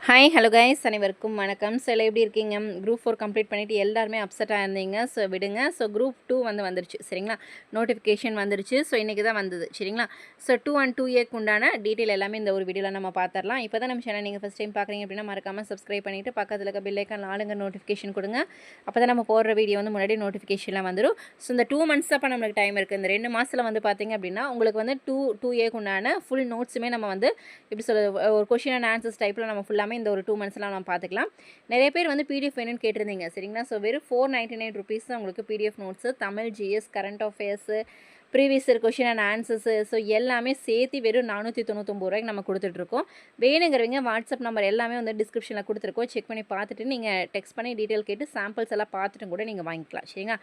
Hi hello guys, அனைவருக்கும் வணக்கம். So எல்லாம் எப்படி இருக்கீங்க? குரூப் 4 கம்ப்ளீட் பண்ணிவிட்டு எல்லாருமே அப்செட்டாக இருந்தீங்க. ஸோ விடுங்க. ஸோ குரூப் 2 வந்துருச்சு சரிங்களா. நோட்டிஃபிகேஷன் வந்துருச்சு. ஸோ இன்றைக்கி தான் வந்தது சரிங்களா. ஸோ 2 and 2Aக்கு உண்டான டீட்டெயில் எல்லாமே இந்த ஒரு வீடியோவில் நம்ம பார்த்துடலாம். இப்போ தான் நம்ம சேனல் நீங்கள் ஃபஸ்ட் டைம் பார்க்குறீங்க அப்படின்னா மறக்காமல் சப்ஸ்கிரைப் பண்ணிவிட்டு பக்கத்தில் இருக்க பெல் ஐக்கான் ஆளுங்க நோட்டிஃபிகேஷன் கொடுங்க. அப்போ தான் நம்ம போடுற வீடியோ முன்னாடி நோட்டிஃபிகேஷன்லாம் வந்துடும். ஸோ இந்த 2 months அப்போ நம்மளுக்கு டைம் இருக்குது. இந்த 2 மாதத்தில் பார்த்தீங்க அப்படின்னா உங்களுக்கு 2Aக்கு உண்டான ஃபுல் நோட்ஸுமே நம்ம எப்படி சொல்கிறது, ஒரு கொஷின் அண்ட் ஆன்சர்ஸ் டைப்பில் நம்ம ஃபுல்லாமே இந்த ஒரு 2 monthsலாம் நம்ம பார்த்துக்கலாம். நிறைய பேர் பிடிஎஃப் வேணும்னு கேட்டிருந்தீங்க சரிங்களா. ஸோ வெறும் 499 ருபீஸ் தான் உங்களுக்கு PDF notes, Tamil, GS, current affairs, previous year question and answers, so எல்லாமே சேர்த்து வெறும் 499 ரூபாய்க்கு நம்ம கொடுத்துட்ருக்கோம். வேணுங்கிறவங்க வாட்ஸ்அப் நம்பர் எல்லாமே டிஸ்கிரிப்ஷனில் கொடுத்துருக்கோம். செக் பண்ணி பார்த்துட்டு நீங்கள் டெக்ஸ்ட் பண்ணி டீட்டெயில் கேட்டு சாம்பிள்ஸ் எல்லாம் பார்த்துட்டு கூட நீங்கள் வாங்கிக்கலாம் சரிங்களா.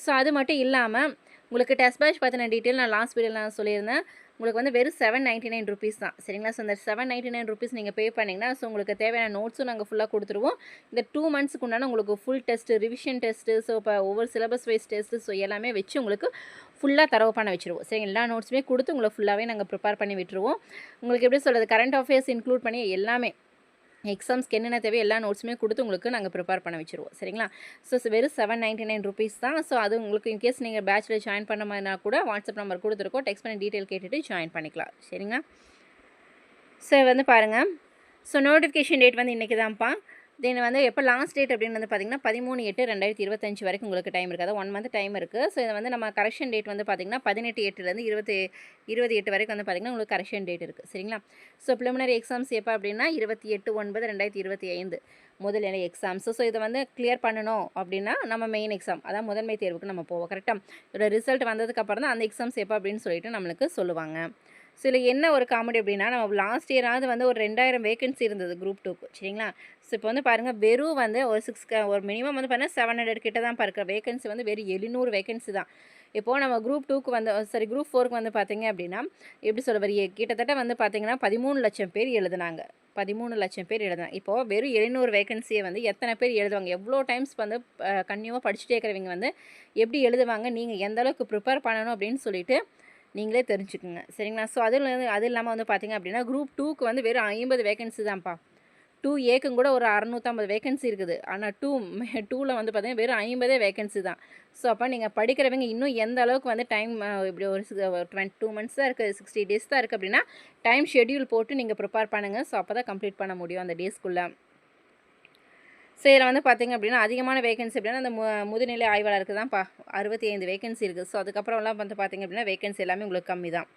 ஸோ அது மட்டும் இல்லாமல் உங்களுக்கு டெஸ்ட் பேட்ச் பற்றின டீட்டெயில் நான் லாஸ்ட் வீடியோவில் நான் சொல்லியிருந்தேன். உங்களுக்கு வெறும் 799 ருபீஸ் தான் சரிங்களா. ஸோ இந்த 799 ருபீஸ் நீங்கள் பே பண்ணிங்கன்னா ஸோ உங்களுக்கு தேவையான நோட்ஸும் நாங்கள் ஃபுல்லாக கொடுத்துருவோம். இந்த 2 monthsக்கு உண்டான உங்களுக்கு full test, revision test, so இப்போ ஒவ்வொரு சிலபஸ் வைஸ் டெஸ்ட்டு, ஸோ எல்லாமே வச்சு உங்களுக்கு ஃபுல்லாக தரவு பண்ண வச்சுருவோம் சரி. எல்லா நோட்ஸுமே கொடுத்து உங்களை ஃபுல்லாகவே நாங்கள் ப்ரிப்பேர் பண்ணி விட்டுருவோம். உங்களுக்கு எப்படி சொல்கிறது, கரண்ட் அஃபேர்ஸ் இன்க்ளூட் பண்ணி எல்லாமே எக்ஸாம்ஸ்க்கு என்னென்ன தேவை எல்லா நோட்ஸுமே கொடுத்து உங்களுக்கு நாங்கள் ப்ரிப்பேர் பண்ண வச்சுருவோம் சரிங்களா. ஸோ வெறும் 799 ருபீஸ் தான். ஸோ அது உங்களுக்கு இன்கேஸ் நீங்கள் பேட்சில் ஜாயின் பண்ண மாதிரினா கூட வாட்ஸ்அப் நம்பர் கொடுத்துருக்கோம். டெக்ஸ்ட் பண்ணி டீட்டெயில் கேட்டுட்டு ஜாயின் பண்ணிக்கலாம் சரிங்களா. ஸோ பாருங்கள். ஸோ நோட்டிஃபிகேஷன் டேட் இன்றைக்கி தான்ப்பா. தென் எப்போ லாஸ்ட் டேட் அப்படின்னு பார்த்தீங்கன்னா 13/8/2025 வரைக்கும் உங்களுக்கு டைம் இருக்குது. அதாவது 1 month டைம் இருக்குது. ஸோ இதை நம்ம கரெக்ஷன் டேட் பார்த்தீங்கன்னா 18/8 28 வரைக்கும் பார்த்தீங்கன்னா உங்களுக்கு கரெக்ஷன் டேட் இருக்குது சரிங்களா. ஸோ ப்ரிலிமினரி எக்ஸாம்ஸ் எப்போ அப்படின்னா 28/9/2025 முதல்நிலை எக்ஸாம்ஸ். ஸோ இதை கிளியர் பண்ணணும் அப்படின்னா நம்ம மெயின் எக்ஸாம், அதாவது முதன்மை தேர்வுக்கு நம்ம போவோம் கரெக்டாக. இதோட ரிசல்ட் வந்ததுக்கப்புறம் தான் அந்த எக்ஸாம்ஸ் எப்போ அப்படின்னு சொல்லிட்டு நம்மளுக்கு சொல்லுவாங்க. ஸோ இதில் என்ன ஒரு காமெடி அப்படின்னா, நம்ம லாஸ்ட் இயராவது ஒரு 2000 வேகன்சி இருந்தது குரூப் 2க்கு சரிங்களா. ஸோ இப்போ பாருங்கள் வெறும் ஒரு மினிமம் பாருங்கள் 700 கிட்ட தான் இருக்கிற வேகன்சி வெறும் 700 வேகன்சி தான். இப்போது நம்ம குரூப் 2க்கு குரூப் 4க்கு பார்த்தீங்க அப்படின்னா எப்படி சொல்ல வரி கிட்டத்தட்ட பார்த்தீங்கன்னா 13 லட்சம் பேர் எழுதுனாங்க. 13 லட்சம் பேர் எழுதுனாங்க. இப்போது வெறும் 700 வேகன்சியை எத்தனை பேர் எழுதுவாங்க, எவ்வளோ டைம்ஸ் கன்னியூவாக படிச்சுட்டே இருக்கிறவங்க எப்படி எழுதுவாங்க, நீங்கள் எந்த அளவுக்கு ப்ரிப்பேர் பண்ணணும் அப்படின்னு சொல்லிட்டு நீங்களே தெரிஞ்சுக்குங்க சரிங்களா. ஸோ அது இல்லாமல் பார்த்தீங்க அப்படின்னா குரூப் 2க்கு வெறும் 50 வேகன்சி தான்ப்பா. 2Aக்கும் கூட ஒரு 650 வேகன்சி இருக்குது. ஆனால் 2ல் பார்த்தீங்கன்னா வெறும் 50 வேகன்சி தான். ஸோ அப்போ நீங்கள் படிக்கிறவங்க இன்னும் எந்த அளவுக்கு டைம் இப்படி ஒரு 2 months தான் இருக்குது, 60 days தான் இருக்குது அப்படின்னா டைம் ஷெட்யூல் போட்டு நீங்கள் ப்ரிப்பேர் பண்ணுங்கள். ஸோ அப்போ தான் கம்ப்ளீட் பண்ண முடியும் அந்த டேஸ்க்குள்ளே. ஸோ இதில் பார்த்தீங்க அப்படின்னா அதிகமான வேகன்சி அப்படின்னா அந்த முதுநிலை ஆய்வாளருக்கு தான்ப்பா 65 வேகன்சி இருக்குது. ஸோ அதுக்கப்புறம்லாம் பார்த்தீங்க அப்படின்னா வேகன்சி எல்லாமே உங்களுக்கு கம்மி தான்.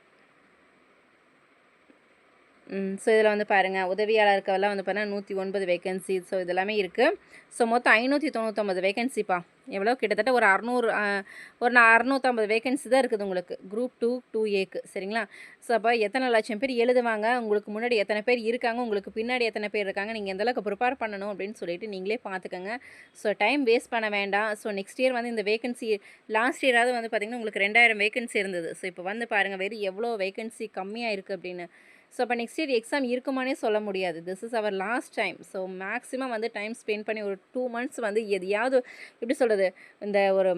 ஸோ இதில் பாருங்கள் உதவியாளருக்கெல்லாம் பார்த்தீங்கன்னா 109 வேகன்சி. ஸோ இதெல்லாமே இருக்குது. ஸோ மொத்தம் 599 வேகன்சிப்பா. எவ்வளோ கிட்டத்தட்ட ஒரு 650 வேகன்சி தான் இருக்குது உங்களுக்கு குரூப் 2A சரிங்களா. ஸோ அப்போ எத்தனை லட்சம் பேர் எழுதுவாங்க, உங்களுக்கு முன்னாடி எத்தனை பேர் இருக்காங்க, உங்களுக்கு பின்னாடி எத்தனை பேர் இருக்காங்க, நீங்கள் எந்தளவுக்கு ப்ரிப்பேர் பண்ணணும் அப்படின்னு சொல்லிட்டு நீங்களே பார்த்துக்கோங்க. ஸோ டைம் வேஸ்ட் பண்ண வேண்டாம். ஸோ நெக்ஸ்ட் இயர் இந்த வேகன்சி லாஸ்ட் இயராவது பார்த்திங்கன்னா உங்களுக்கு 2000 வேகன்சி இருந்தது. ஸோ இப்போ பாருங்கள் வெறும் எவ்வளோ வேகன்சி கம்மியாக இருக்குது அப்படின்னு. ஸோ அப்போ நெக்ஸ்ட் இயர் எக்ஸாம் இருக்குமானே சொல்ல முடியாது. This is our last time. So maximum time spend பண்ணி ஒரு 2 months எதையாவது எப்படி சொல்கிறது, இந்த ஒரு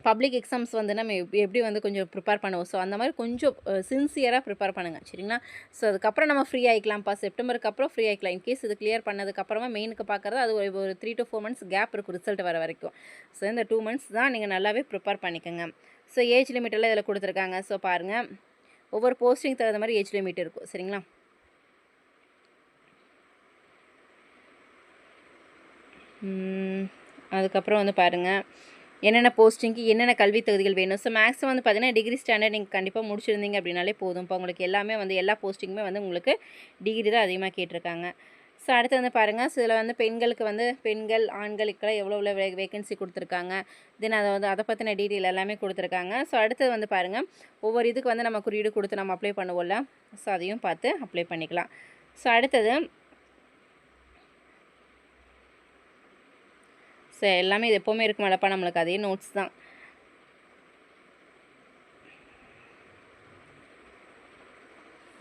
பப்ளிக் எக்ஸாம்ஸ் நம்ம எப்படி கொஞ்சம் ப்ரிப்பேர் பண்ணுவோம். ஸோ அந்த மாதிரி கொஞ்சம் சின்சியராக ப்ரிப்பேர் பண்ணுங்கள் சரிங்களா. ஸோ அதுக்கப்புறம் நம்ம ஃப்ரீ ஆகிக்கலாம்ப்பா. செப்டம்பருக்கு அப்புறம் ஃப்ரீ ஆகிக்கலாம். இன்கேஸ் இது கிளியர் பண்ணதுக்கப்புறமா மெயினுக்கு பார்க்குறது அது ஒரு 3 to 4 months கேப் இருக்கும் ரிசல்ட் வர வரைக்கும். ஸோ இந்த 2 months தான் நீங்கள் நல்லாவே ப்ரிப்பேர் பண்ணிக்கோங்க. ஸோ ஏஜ் லிமிட் எல்லாம் இதில் கொடுத்துருக்காங்க. ஸோ பாருங்கள் ஒவ்வொரு போஸ்டிங் தகுந்த மாதிரி ஏஜ் லிமிட் இருக்கும் சரிங்களா. அதுக்கப்புறம் பாருங்கள் என்னென்ன போஸ்டிங்க்கு என்னென்ன கல்வி தகுதிகள் வேணும். ஸோ மேக்ஸிமம் பார்த்தீங்கன்னா டிகிரி ஸ்டாண்டர்ட் நீங்கள் கண்டிப்பாக முடிச்சிருந்தீங்க அப்படின்னாலே போதும். இப்போ உங்களுக்கு எல்லாமே எல்லா போஸ்டிங்குமே உங்களுக்கு டிகிரி தான் அதிகமாக கேட்டிருக்காங்க. ஸோ அடுத்து பாருங்கள். ஸோ இதில் பெண்களுக்கு பெண்கள் ஆண்களுக்கெல்லாம் எவ்வளோ வேகன்சி கொடுத்துருக்காங்க. தென் அதை பற்றின டீட்டெயில் எல்லாமே கொடுத்துருக்காங்க. ஸோ அடுத்து பாருங்கள் ஒவ்வொரு இதுக்கு நம்ம குறியீடு கொடுத்து நம்ம அப்ளை பண்ணுவோம்ல. ஸோ அதையும் பார்த்து அப்ளை பண்ணிக்கலாம். ஸோ அடுத்தது ஸோ எல்லாமே இது எப்போவுமே இருக்கும் மேலப்பா நம்மளுக்கு அதே நோட்ஸ் தான்.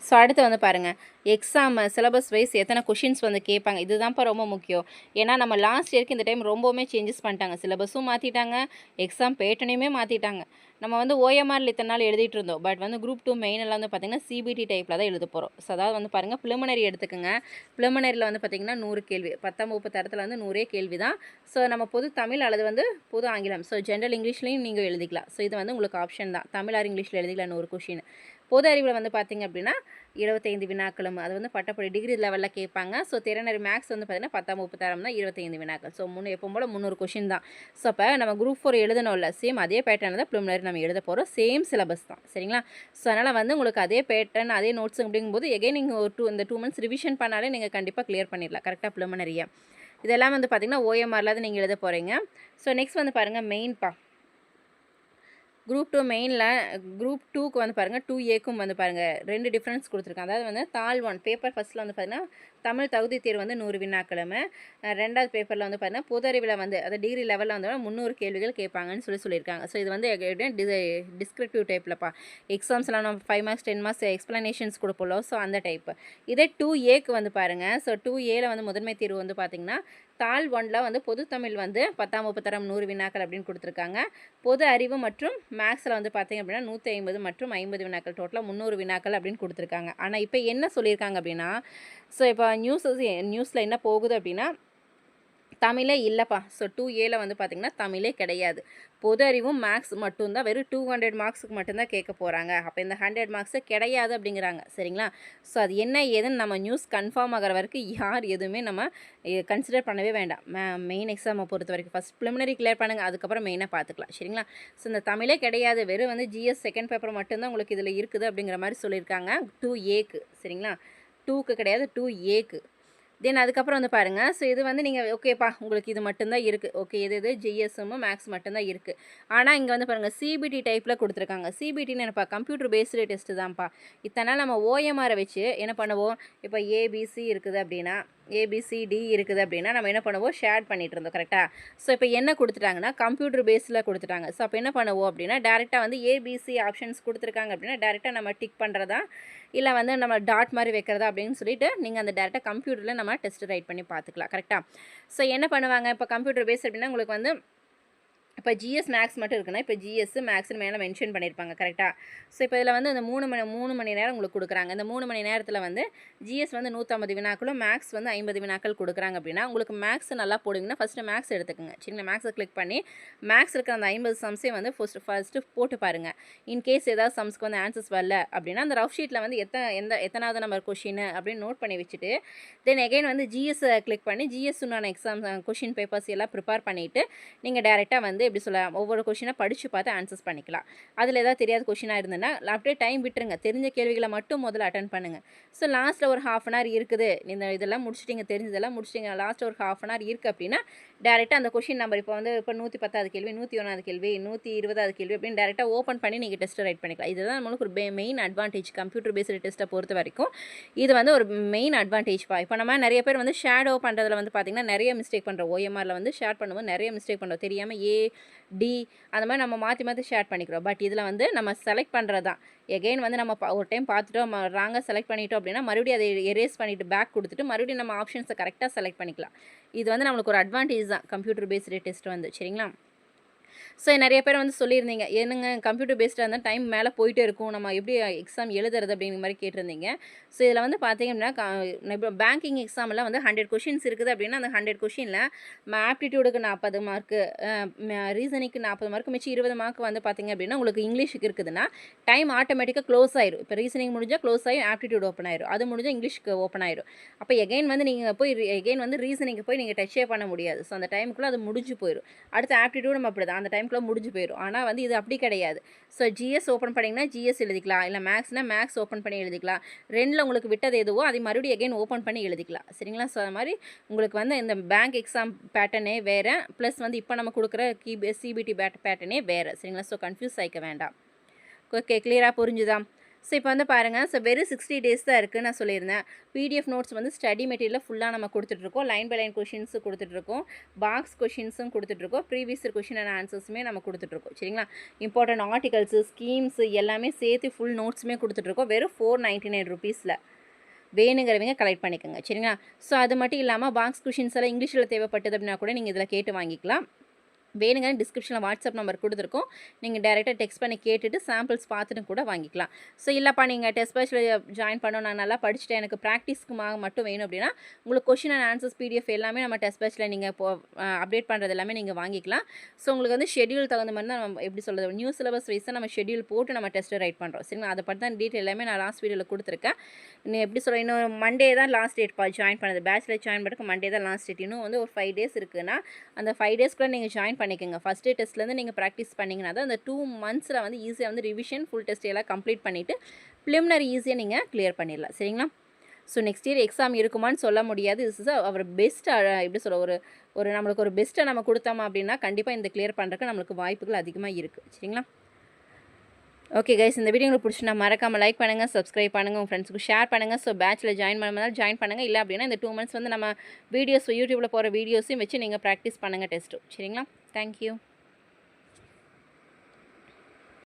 ஸோ அடுத்து வந்து பாருங்கள், எக்ஸாம் சிலபஸ் வைஸ் எத்தனை கொஷின்ஸ் வந்து கேட்பாங்க. இதுதான்ப்பா ரொம்ப முக்கியம். ஏன்னா நம்ம லாஸ்ட் இயருக்கு இந்த டைம் ரொம்பவுமே சேஞ்சஸ் பண்ணிட்டாங்க. சிலபஸும் மாற்றிட்டாங்க, எக்ஸாம் பேட்டர்னையுமே மாற்றிட்டாங்க. நம்ம வந்து ஓஎம்ஆரில் இத்தனை நாள் எழுதிட்டு இருந்தோம். பட் வந்து குரூப் 2 மெயின் எல்லாம் வந்து பார்த்திங்கன்னா சிபிடி டைப்பில் தான் எழுத போகிறோம். ஸோ அதாவது வந்து பாருங்கள், ப்ரிலிமினரி எடுத்துக்கோங்க. ப்ரிலிமினரியில் வந்து பார்த்திங்கன்னா 100 கேள்வி, 10ஆம் வகுப்பு தரத்தில் வந்து 100 கேள்வி தான். ஸோ நம்ம பொது தமிழ் அல்லது வந்து பொது ஆங்கிலம், ஸோ ஜென்ரல் இங்கிலீஷ்லேயும் நீங்கள் எழுதிக்கலாம். ஸோ இது வந்து உங்களுக்கு ஆப்ஷன் தான். தமிழ் ஆர் இங்கிலீஷில் எழுதிக்கலாம் 100 கொஷின். பொது அறிவில் வந்து பார்த்திங்க அப்படின்னா 25 வினாக்களும், அது வந்து பட்டப்படி டிகிரி லெவலில் கேட்பாங்க. ஸோ திறனறி மேக்ஸ் வந்து பார்த்திங்கன்னா 10ஆம் வகுப்பு தரம் தான் 25 வினாக்கள். ஸோ எப்பவும் போல் 300 கொஷின் தான். ஸோ அப்போ நம்ம குரூப் 4 எழுதணும்ல, சேம் அதே பேட்டர்ன் தான் ப்ரிலிமினரி நம்ம எழுத போகிறோம். சேம் சிலபஸ் தான், சரிங்களா? ஸோ அதனால் வந்து உங்களுக்கு அதே பேட்டர்ன் அதே நோட்ஸ் அப்படிங்கும்போது எகைன் நீங்கள் இந்த 2 மந்த்ஸ் ரிவிஷன் பண்ணாலே நீங்கள் கண்டிப்பாக கிளியர் பண்ணிடலாம் கரெக்டாக ப்ரிலிமினரியாக. இதெல்லாம் வந்து பார்த்திங்கன்னா ஓஎம்ஆரில் தான் நீங்கள் எழுத போகிறீங்க. ஸோ நெக்ஸ்ட் வந்து பாருங்கள், மெயின்ப்பா குரூப் 2 மெயினில் குரூப் 2க்கு வந்து பாருங்கள், 2ஏக்கும் வந்து பாருங்கள் 2 டிஃப்ரென்ஸ் கொடுத்துருக்காங்க. அதாவது வந்து தாள் 1 பேப்பர் ஃபஸ்ட்டில் வந்து பார்த்திங்கன்னா தமிழ் தகுதி தேர்வு வந்து 100 வினாக்களுமே, ரெண்டாவது பேப்பரில் வந்து பார்த்திங்கன்னா பொது அறிவில் வந்து அது டிகிரி லெவலில் வந்து 300 கேள்விகள் கேட்பாங்கன்னு சொல்லியிருக்காங்க. ஸோ இது வந்து டிஸ்கிரிப்டிவ் டைப்லப்பா. எக்ஸாம்ஸ்லாம் நம்ம 5 மார்க்ஸ் 10 மார்க்ஸ் எக்ஸ்ப்ளனேஷன்ஸ் கொடுப்போம். ஸோ அந்த டைப்பு. இதே 2ஏக்கு வந்து பாருங்கள், ஸோ 2ஏல வந்து முதன்மை தேர்வு வந்து பார்த்திங்கன்னா தாள் 1ல் வந்து பொது தமிழ் வந்து 10ஆம் வகுப்பு தரம் 100 வினாக்கள் அப்படின்னு கொடுத்துருக்காங்க. பொது அறிவு மற்றும் மேக்ஸில் வந்து பார்த்திங்க அப்படின்னா 150 மற்றும் 50 வினாக்கள், டோட்டலாக 300 வினாக்கள் அப்படின்னு கொடுத்துருக்காங்க. ஆனால் இப்போ என்ன சொல்லியிருக்காங்க அப்படின்னா, ஸோ இப்போ நியூஸில் என்ன போகுது அப்படின்னா, தமிழே இல்லைப்பா. ஸோ 2ஏல வந்து பார்த்திங்கன்னா தமிழே கிடையாது. பொது அறிவும் மேக்ஸ் மட்டும்தான், வெறும் 200 மார்க்ஸுக்கு மட்டும்தான் கேட்க போகிறாங்க. அப்போ இந்த 100 மார்க்ஸே கிடையாது அப்படிங்கிறாங்க, சரிங்களா? ஸோ அது என்ன ஏதுன்னு நம்ம நியூஸ் கன்ஃபார்ம் ஆகிற வரைக்கும் யார் எதுவுமே நம்ம கன்சிடர் பண்ணவே வேண்டாம். மெயின் எக்ஸாமை பொறுத்த வரைக்கும் ஃபஸ்ட் ப்ரிலிமினரி கிளியர் பண்ணுங்கள், அதுக்கப்புறம் மெயினாக பார்த்துக்கலாம், சரிங்களா? ஸோ இந்த தமிழே கிடையாது, வெறும் வந்து ஜிஎஸ் செகண்ட் பேப்பர் மட்டும்தான் உங்களுக்கு இதில் இருக்குது அப்படிங்கிற மாதிரி சொல்லியிருக்காங்க 2ஏக்கு, சரிங்களா? 2க்கு கிடையாது, 2ஏக்கு. தென் அதுக்கப்புறம் வந்து பாருங்கள், ஸோ இது வந்து நீங்கள் ஓகேப்பா உங்களுக்கு இது மட்டும்தான் இருக்குது. ஓகே, இது ஜிஎஸ்எம் மேக்ஸ் மட்டும்தான் இருக்குது. ஆனால் இங்கே வந்து பாருங்கள் சிபிடி டைப்பில் கொடுத்துருக்காங்க. சிபிடின்னு என்னப்பா, கம்ப்யூட்டர் பேஸ்டு டெஸ்ட்டு தான்ப்பா. இத்தனை நம்ம ஓஎம்ஆரை வச்சு என்ன பண்ணுவோம், இப்போ ஏபிசி இருக்குது அப்படின்னா, ஏபிசிடி இருக்குது அப்படின்னா நம்ம என்ன பண்ணுவோம், ஷேர் பண்ணிகிட்டு இருந்தோம் கரெக்டாக. ஸோ இப்போ என்ன கொடுத்துட்டாங்கன்னா கம்ப்யூட்டர் பேஸில் கொடுத்துட்டாங்க. ஸோ அப்போ என்ன பண்ணுவோம் அப்படின்னா டேரெக்டாக வந்து ஏபிசி ஆப்ஷன்ஸ் கொடுத்துருக்காங்க அப்படின்னா டேரெக்டாக நம்ம டிக் பண்ணுறதா இல்லை வந்து நம்ம டாட் மாதிரி வைக்கிறதா அப்படின்னு சொல்லிட்டு நீங்கள் அந்த டேரெக்டாக கம்ப்யூட்டரில் நம்ம டெஸ்ட் ரைட் பண்ணி பார்த்துக்கலாம் கரெக்டாக. ஸோ என்ன பண்ணுவாங்க, இப்போ கம்ப்யூட்டர் பேஸ் அப்படின்னா உங்களுக்கு வந்து இப்போ ஜிஎஸ் மேக்ஸ் மட்டும் இருக்குன்னா இப்போ ஜிஎஸ் மேக்ஸ்னு மேலே மென்ஷன் பண்ணியிருப்பாங்க கரெக்டாக. ஸோ இப்போ இதில் வந்து அந்த 3 மணி நேரம் உங்களுக்கு கொடுக்குறாங்க. இந்த 3 மணி நேரத்தில் வந்து ஜிஎஸ் வந்து 150 வினாக்களும் மேக்ஸ் வந்து 50 வினாக்கள் கொடுக்குறாங்க அப்படின்னா உங்களுக்கு மேக்ஸ் நல்லா போடுவீங்கன்னா ஃபஸ்ட்டு மேக்ஸ் எடுத்துக்கோங்க, சரிங்களா? மேக்ஸை கிளிக் பண்ணி மேக்ஸ் இருக்கிற அந்த 50 சம்ஸே வந்து ஃபஸ்ட்டு போட்டு பாருங்கள். இன்கேஸ் ஏதாவது சம்ஸ்க்கு வந்து ஆன்சர்ஸ் வரல அப்படின்னா அந்த ரஃப் ஷீட்டில் வந்து எத்தனாவது நம்பர் கொஷின் அப்படின்னு நோட் பண்ணி வச்சுட்டு தென் எகைன் வந்து ஜிஎஸ்ஸை கிளிக் பண்ணி ஜிஎஸ்ஸுனான எக்ஸாம் கொஷின் பேப்பர்ஸ் எல்லாம் ப்ரிப்பேர் பண்ணிவிட்டு நீங்கள் டேரெக்டாக வந்து எப்படி சொல்லலாம், ஒவ்வொரு கொஷினாக படித்து பார்த்து ஆன்சர்ஸ் பண்ணிக்கலாம். அதில் ஏதாவது தெரியாத கொஷினாக இருந்ததுன்னா அப்படியே டைம் விட்டுருங்க, தெரிஞ்ச கேள்விகளை மட்டும் முதல்ல அட்டன் பண்ணுங்கள். ஸோ லாஸ்ட்டில் ஒரு ½ அன் ஹவர் இருக்குது, இதெல்லாம் முடிச்சிட்டிங்க, தெரிஞ்சதெல்லாம் முடிச்சிட்டிங்க, லாஸ்ட் ஒரு ½ அன் ஹவர் இருக்குது அப்படின்னா டேரெக்டாக அந்த கொஷின் நம்பர் இப்போ வந்து இப்போ 110வது கேள்வி, 101வது கேள்வி, 120வது கேள்வி அப்படின்னு டேரெக்டாக ஓப்பன் பண்ணி நீங்கள் டெஸ்ட்டை ரைட் பண்ணிக்கலாம். இதுதான் நம்மளுக்கு ஒரு மெயின் அட்வான்டேஜ் கம்ப்யூட்டர் பேஸ்டு டெஸ்ட்டை பொறுத்த வரைக்கும். இது வந்து ஒரு மெயின் அட்வான்டேஜ்ப்பா. இப்போ நம்ம நிறைய பேர் வந்து ஷேடோ பண்ணுறதுல வந்து பார்த்திங்கன்னா நிறைய மிஸ்டேக் பண்ணுறோம். ஓஎம்ஆரில் வந்து ஷேர் பண்ணும்போது நிறைய மிஸ்டேக் பண்ணுறோம், தெரியாமல் டி அந்த மாதிரி நம்ம மாற்றி ஷேர் பண்ணிக்கிறோம். பட் இதில் வந்து நம்ம செலக்ட் பண்ணுறது தான். எகெயின் வந்து நம்ம ஒரு டைம் பார்த்துட்டோம், ராங்காக செலக்ட் பண்ணிட்டோம் அப்படின்னா மறுபடியும் அதை எரேஸ் பண்ணிவிட்டு பேக் கொடுத்துட்டு மறுபடியும் நம்ம ஆப்ஷன்ஸை கரெக்டாக செலக்ட் பண்ணிக்கலாம். இது வந்து நம்மளுக்கு ஒரு அட்வான்டேஜ் தான் கம்ப்யூட்டர் பேஸ்டு டெஸ்ட் வந்து, சரிங்களா? ஸோ நிறைய பேர் வந்து சொல்லியிருந்தீங்க, என்னங்க கம்ப்யூட்டர் பேஸ்டாக இருந்தால் டைம் மேலே போயிட்டே இருக்கும், நம்ம எப்படி எக்ஸாம் எழுதுறது அப்படிங்கிற மாதிரி கேட்டிருந்தீங்க. ஸோ இதில் வந்து பார்த்தீங்க அப்படின்னா இப்போ பேங்கிங் எக்ஸாமில் வந்து 100 கொஷின்ஸ் இருக்குது அப்படின்னா அந்த 100 கொஷினில் ஆப்டிடியூடுக்கு 40 மார்க்கு, ரீசனிங்க்கு 40 மார்க்கு, மிச்சம் 20 மார்க் வந்து பார்த்திங்க அப்படின்னா உங்களுக்கு இங்கிலீஷுக்கு இருக்குதுன்னா டைம் ஆட்டோமேட்டிக்காக க்ளோஸ் ஆயிரும். இப்போ ரீசனிங் முடிஞ்சால் க்ளோஸ் ஆகி ஆப்டிடியூட் ஓப்பன் ஆயிரும், அது முடிஞ்சால் இங்கிலீஷ்க்கு ஓப்பன் ஆயிரும். அப்போ எகைன் வந்து நீங்கள் போய் எகைன் வந்து ரீசனிங்க்கு போய் நீங்கள் டச்சே பண்ண முடியாது. ஸோ அந்த டைமுக்குள்ளே அது முடிஞ்சு போயிடும். அடுத்த ஆப்டிடியூட் நம்ம அப்படி தான் அந்த டைம் முடிஞ்சு போயிடும். ஆனால் வந்து இது அப்படி கிடையாது. ஸோ ஜிஎஸ் ஓப்பன் பண்ணிங்கன்னா ஜிஎஸ் எழுதிக்கலாம், இல்லை மேக்ஸ்னால் மேக்ஸ் ஓப்பன் பண்ணி எழுதிக்கலாம். ரெண்டில் உங்களுக்கு விட்டது எதுவோ அதை மறுபடியும் எகைன் ஓப்பன் பண்ணி எழுதிக்கலாம், சரிங்களா? ஸோ அது மாதிரி உங்களுக்கு வந்து இந்த பேங்க் எக்ஸாம் பேட்டர்னே வேறு, ப்ளஸ் வந்து இப்போ நம்ம கொடுக்குற சிபிடி பேட்டர்னே வேறு, சரிங்களா? ஸோ கன்ஃபியூஸ் ஆகிக்க வேண்டாம். ஓகே, கிளியராக புரிஞ்சுதா? ஸோ இப்போ வந்து பாருங்கள், ஸோ வெறும் 60 டேஸ் தான் இருக்குன்னு நான் சொல்லியிருந்தேன். பிடிஎஃப் நோட்ஸ் வந்து ஸ்டடி மெட்டீரியலில் ஃபுல்லாக நம்ம கொடுத்துட்ருக்கோம். லைன் பை லைன் கொஷின்ஸு கொடுத்துட்ருக்கோம். பாக்ஸ் கொஷின்ஸும் கொடுத்துட்ருக்கோம். ப்ரீவியஸ் கொஷின் அண்ட் ஆன்சர்ஸுமே நம்ம கொடுத்துட்ருக்கோம். சரிங்களா? இம்பார்ட்டன்ட் ஆர்டிகல்ஸு, ஸ்கீம்ஸு எல்லாமே சேர்த்து ஃபுல் நோட்ஸுமே கொடுத்துட்ருக்கோம். வெறும் 499 ருபீஸில். வேணுங்கிறவங்க கலெக்ட் பண்ணிக்கோங்க. சரிங்களா? ஸோ அது மட்டும் இல்லாமல் பாக்ஸ் கொஷின்ஸ் எல்லாம் இங்கிலீஷில் தேவைப்பட்டது அப்படின்னா கூட நீங்கள் இதில் கேட்டு வாங்கிக்கலாம். வேணுங்க டிஸ்கிரிப்ஷனில் வாட்ஸ்அப் நம்பர் கொடுத்துருக்கோம். நீங்கள் டேரெக்டாக டெக்ஸ்ட் பண்ணி கேட்டுட்டு சாம்பிள்ஸ் பார்த்துட்டு கூட வாங்கிக்கலாம். ஸோ இல்லைப்பா நீங்கள் டெஸ்ட் பேட்ச்சில் ஜாயின் பண்ணணும், நான் நல்லா படிச்சுட்டேன், எனக்கு ப்ராக்டிஸ்க்கு மட்டும் வேணும் அப்படின்னா உங்களுக்கு கொஷின் அண்ட் ஆன்சர்ஸ் பிடிஎஃப் எல்லாமே நம்ம டெஸ்ட் பேட்ச்சில் நீங்கள் இப்போ அப்டேட் பண்ணுறது எல்லாமே நீங்கள் வாங்கிக்கலாம். ஸோ உங்களுக்கு வந்து ஷெட்யூல் தகுந்த மாதிரி தான் நம்ம எப்படி சொல்கிறது, நியூ சிலபஸ் வைஸாக நம்ம ஷெட்யூல் போட்டு நம்ம டெஸ்ட்டை ரைட் பண்ணுறோம். சரிங்களா? அதை பற்றி தான் டீட்டெயில் எல்லாமே நான் லாஸ்ட் வீடியோவில் கொடுத்துருக்கேன். இன்னும் எப்படி சொல்ல, இன்னும் மண்டே தான் லாஸ்ட் டேட்ப்பா ஜாயின் பண்ணது. பேட்ச்சில் ஜாயின் பண்ணுறதுக்கு மண்டே தான் லாஸ்ட் டேட். இன்னும் வந்து ஒரு 5 டேஸ் இருக்குன்னா அந்த 5 டேஸ்க்குள்ளே நீங்கள் ஜாயின் பண்ணிக்கோங்க. ஃபஸ்ட் டே டெஸ்ட்லேருந்து நீங்கள் ப்ராக்டிஸ் பண்ணிங்கன்னா தான் அந்த 2 மந்த்ஸில் வந்து ஈஸியாக வந்து ரிவிஷன் ஃபுல் டெஸ்ட் எல்லாம் கம்ப்ளீட் பண்ணிவிட்டு ப்ரிலிமினரி ஈஸியாக நீங்கள் கிளியர் பண்ணிடலாம். சரிங்களா? ஸோ நெக்ஸ்ட் இயர் எக்ஸாம் இருக்குமான்னு சொல்ல முடியாது. திஸ் இஸ் அவர் பெஸ்ட், எப்படி சொல்ல, ஒரு நம்மளுக்கு ஒரு பெஸ்ட்டை நம்ம கொடுத்தோமா அப்படின்னா கண்டிப்பாக இந்த கிளியர் பண்ணுறதுக்கு நம்மளுக்கு வாய்ப்புகள் அதிகமாக இருக்குது. சரிங்களா? ஓகே கைஸ், இந்த வீடியோ உங்களுக்கு பிடிச்சினா மறக்காமல் லைக் பண்ணுங்கள், சப்ஸ்கிரைப் பண்ணுங்கள், உங்கள் ஃப்ரெண்ட்ஸுக்கு ஷேர் பண்ணுங்கள். ஸோ பேட்ச்சில் ஜாயின் பண்ணாலும் ஜாயின் பண்ணுங்கள். இல்லை அப்படின்னா இந்த 2 மந்த்ஸ் வந்து நம்ம வீடியோஸ் யூடியூப்பில் போகிற வீடியோஸையும் வச்சு நீங்கள் ப்ராக்டிஸ் பண்ணுங்கள் டெஸ்ட்டு. சரிங்களா? தேங்க்யூ.